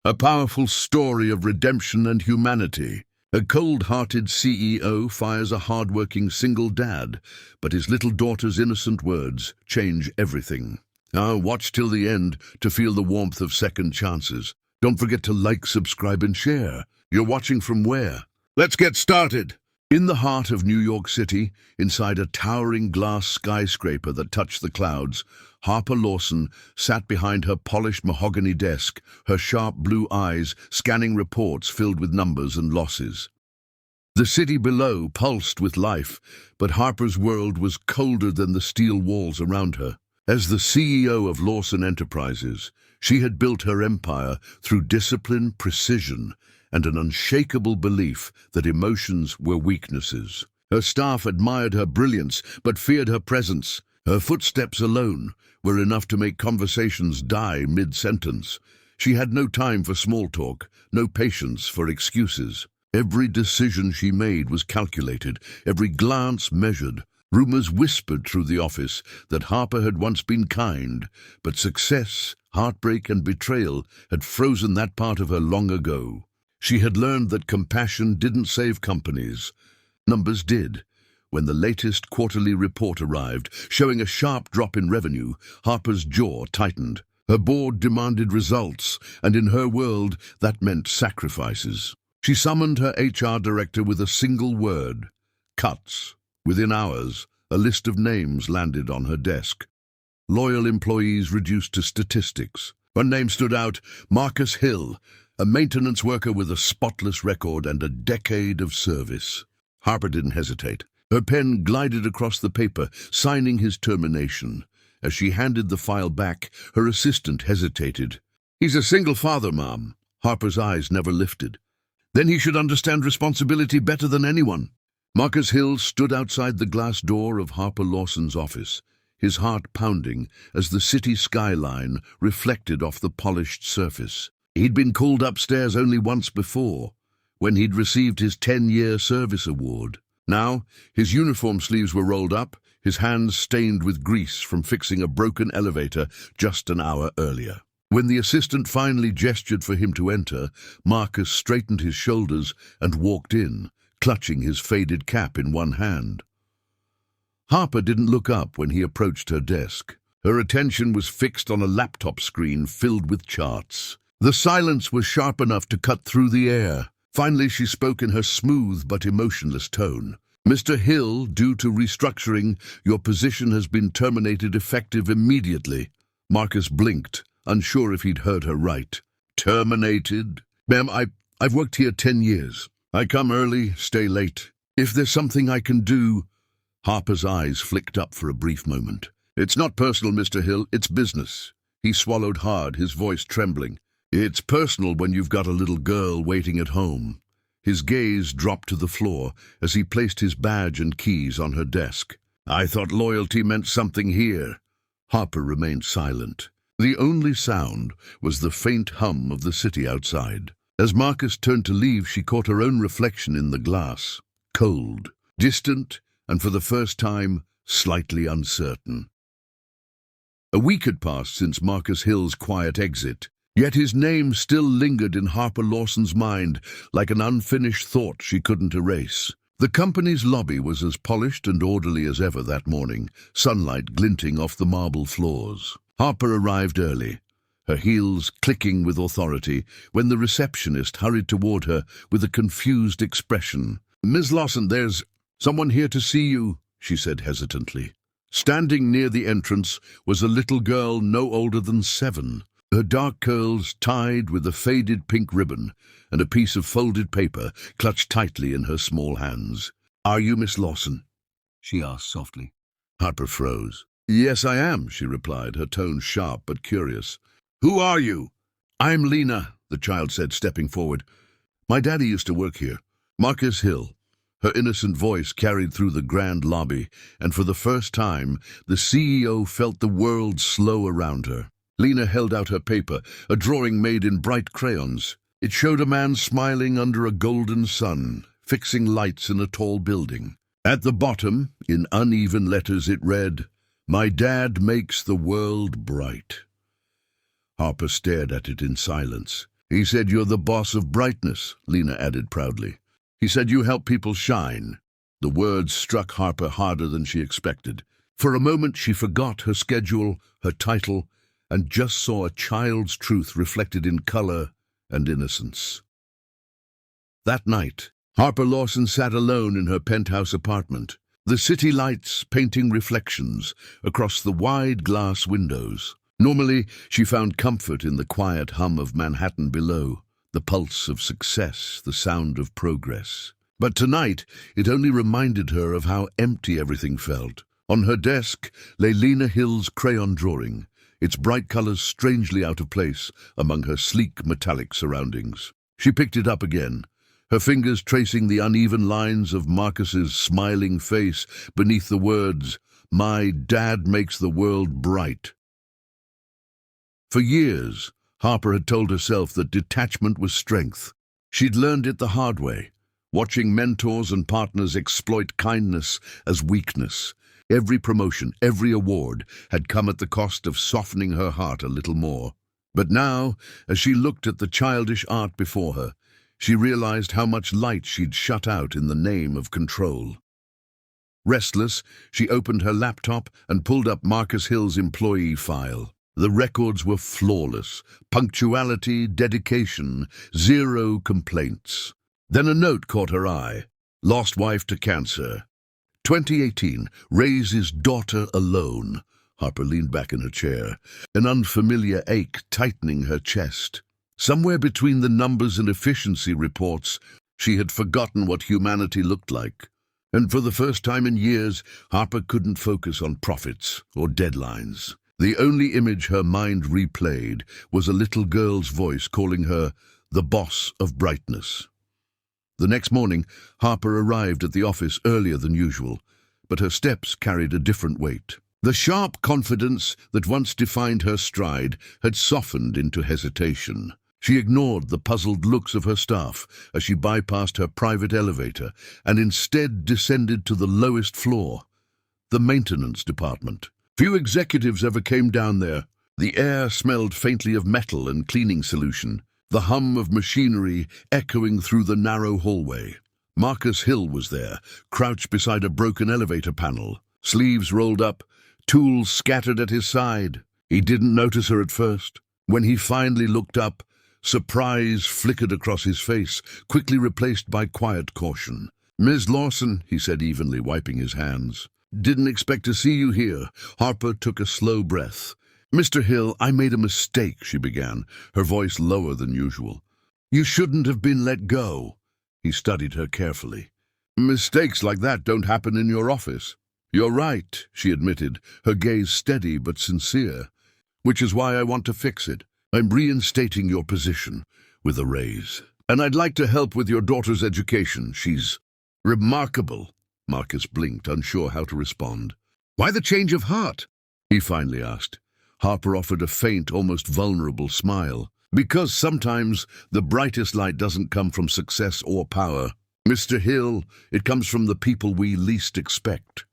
A powerful story of redemption and humanity. A cold-hearted CEO fires a hardworking single dad, but his little daughter's innocent words change everything. Now watch till the end to feel the warmth of second chances. Don't forget to like, subscribe, and share. You're watching from where? Let's get started! In the heart of New York City, inside a towering glass skyscraper that touched the clouds, Harper Lawson sat behind her polished mahogany desk, her sharp blue eyes scanning reports filled with numbers and losses. The city below pulsed with life, but Harper's world was colder than the steel walls around her. As the CEO of Lawson Enterprises, she had built her empire through discipline, precision, and an unshakable belief that emotions were weaknesses. Her staff admired her brilliance, but feared her presence. Her footsteps alone were enough to make conversations die mid-sentence. She had no time for small talk, no patience for excuses. Every decision she made was calculated, every glance measured. Rumors whispered through the office that Harper had once been kind, but success, heartbreak, and betrayal had frozen that part of her long ago. She had learned that compassion didn't save companies. Numbers did. When the latest quarterly report arrived, showing a sharp drop in revenue, Harper's jaw tightened. Her board demanded results, and in her world, that meant sacrifices. She summoned her HR director with a single word: cuts. Within hours, a list of names landed on her desk. Loyal employees reduced to statistics. One name stood out: Marcus Hill, a maintenance worker with a spotless record and a decade of service. Harper didn't hesitate. Her pen glided across the paper, signing his termination. As she handed the file back, her assistant hesitated. "He's a single father, Mom." Harper's eyes never lifted. "Then he should understand responsibility better than anyone." Marcus Hill stood outside the glass door of Harper Lawson's office, his heart pounding as the city skyline reflected off the polished surface. He'd been called upstairs only once before, when he'd received his 10-year service award. Now, his uniform sleeves were rolled up, his hands stained with grease from fixing a broken elevator just an hour earlier. When the assistant finally gestured for him to enter, Marcus straightened his shoulders and walked in, clutching his faded cap in one hand. Harper didn't look up when he approached her desk. Her attention was fixed on a laptop screen filled with charts. The silence was sharp enough to cut through the air. Finally, she spoke in her smooth but emotionless tone. "Mr. Hill, due to restructuring, your position has been terminated effective immediately." Marcus blinked, unsure if he'd heard her right. "Terminated? Ma'am, I've worked here 10 years. I come early, stay late. If there's something I can do—" Harper's eyes flicked up for a brief moment. "It's not personal, Mr. Hill, it's business." He swallowed hard, his voice trembling. "It's personal when you've got a little girl waiting at home." His gaze dropped to the floor as he placed his badge and keys on her desk. "I thought loyalty meant something here." Harper remained silent. The only sound was the faint hum of the city outside. As Marcus turned to leave, she caught her own reflection in the glass. Cold, distant, and for the first time, slightly uncertain. A week had passed since Marcus Hill's quiet exit. Yet his name still lingered in Harper Lawson's mind like an unfinished thought she couldn't erase. The company's lobby was as polished and orderly as ever that morning, sunlight glinting off the marble floors. Harper arrived early, her heels clicking with authority, when the receptionist hurried toward her with a confused expression. "Ms. Lawson, there's someone here to see you," she said hesitantly. Standing near the entrance was a little girl no older than 7. Her dark curls tied with a faded pink ribbon, and a piece of folded paper clutched tightly in her small hands. "Are you Miss Lawson?" she asked softly. Harper froze. "Yes, I am," she replied, her tone sharp but curious. "Who are you?" "I'm Lena," the child said, stepping forward. "My daddy used to work here. Marcus Hill." Her innocent voice carried through the grand lobby, and for the first time, the CEO felt the world slow around her. Lena held out her paper, a drawing made in bright crayons. It showed a man smiling under a golden sun, fixing lights in a tall building. At the bottom, in uneven letters, it read, "My dad makes the world bright." Harper stared at it in silence. He said you're the boss of brightness, Lena added proudly. He said you help people shine. The words struck Harper harder than she expected. For a moment she forgot her schedule, her title, and just saw a child's truth reflected in color and innocence. That night, Harper Lawson sat alone in her penthouse apartment, the city lights painting reflections across the wide glass windows. Normally, she found comfort in the quiet hum of Manhattan below, the pulse of success, the sound of progress. But tonight, it only reminded her of how empty everything felt. On her desk lay Lena Hill's crayon drawing, its bright colors strangely out of place among her sleek metallic surroundings. She picked it up again, her fingers tracing the uneven lines of Marcus's smiling face beneath the words, "My dad makes the world bright." For years, Harper had told herself that detachment was strength. She'd learned it the hard way, watching mentors and partners exploit kindness as weakness. Every promotion, every award had come at the cost of softening her heart a little more. But now, as she looked at the childish art before her, she realized how much light she'd shut out in the name of control. Restless, she opened her laptop and pulled up Marcus Hill's employee file. The records were flawless. Punctuality, dedication, zero complaints. Then a note caught her eye. Lost wife to cancer. 2018, raises daughter alone. Harper leaned back in her chair, an unfamiliar ache tightening her chest. Somewhere between the numbers and efficiency reports, she had forgotten what humanity looked like. And for the first time in years, Harper couldn't focus on profits or deadlines. The only image her mind replayed was a little girl's voice calling her the boss of brightness. The next morning, Harper arrived at the office earlier than usual, but her steps carried a different weight. The sharp confidence that once defined her stride had softened into hesitation. She ignored the puzzled looks of her staff as she bypassed her private elevator and instead descended to the lowest floor, the maintenance department. Few executives ever came down there. The air smelled faintly of metal and cleaning solution, the hum of machinery echoing through the narrow hallway. Marcus Hill was there, crouched beside a broken elevator panel, sleeves rolled up, tools scattered at his side. He didn't notice her at first. When he finally looked up, surprise flickered across his face, quickly replaced by quiet caution. "Ms. Lawson," he said evenly, wiping his hands. "Didn't expect to see you here." Harper took a slow breath. "Mr. Hill, I made a mistake," she began, her voice lower than usual. "You shouldn't have been let go." He studied her carefully. "Mistakes like that don't happen in your office." "You're right," she admitted, her gaze steady but sincere. "Which is why I want to fix it. I'm reinstating your position with a raise. And I'd like to help with your daughter's education. She's remarkable." Marcus blinked, unsure how to respond. "Why the change of heart?" he finally asked. Harper offered a faint, almost vulnerable smile. "Because sometimes the brightest light doesn't come from success or power. Mr. Hill, it comes from the people we least expect."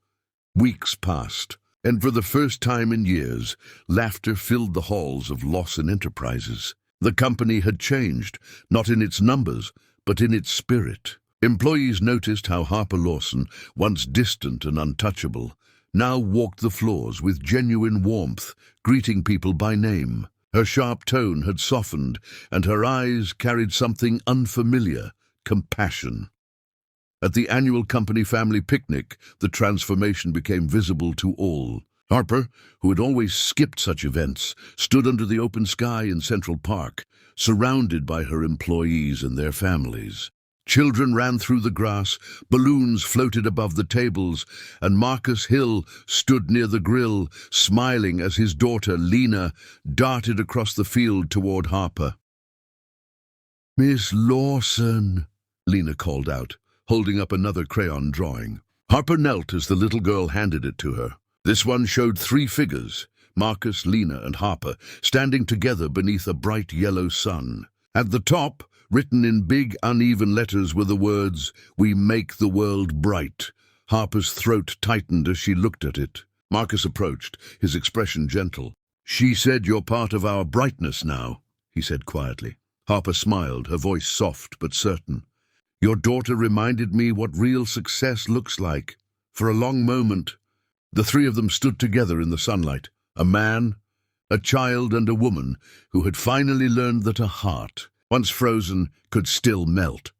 Weeks passed, and for the first time in years, laughter filled the halls of Lawson Enterprises. The company had changed, not in its numbers, but in its spirit. Employees noticed how Harper Lawson, once distant and untouchable, now walked the floors with genuine warmth, greeting people by name. Her sharp tone had softened, and her eyes carried something unfamiliar, compassion. At the annual company family picnic, the transformation became visible to all. Harper, who had always skipped such events, stood under the open sky in Central Park, surrounded by her employees and their families. Children ran through the grass, balloons floated above the tables, and Marcus Hill stood near the grill, smiling as his daughter, Lena, darted across the field toward Harper. "Miss Lawson," Lena called out, holding up another crayon drawing. Harper knelt as the little girl handed it to her. This one showed 3 figures, Marcus, Lena, and Harper, standing together beneath a bright yellow sun. At the top, written in big, uneven letters, were the words, "We make the world bright." Harper's throat tightened as she looked at it. Marcus approached, his expression gentle. "She said you're part of our brightness now," he said quietly. Harper smiled, her voice soft but certain. Your daughter reminded me what real success looks like. For a long moment, the three of them stood together in the sunlight, a man, a child, and a woman who had finally learned that a heart, once frozen, could still melt.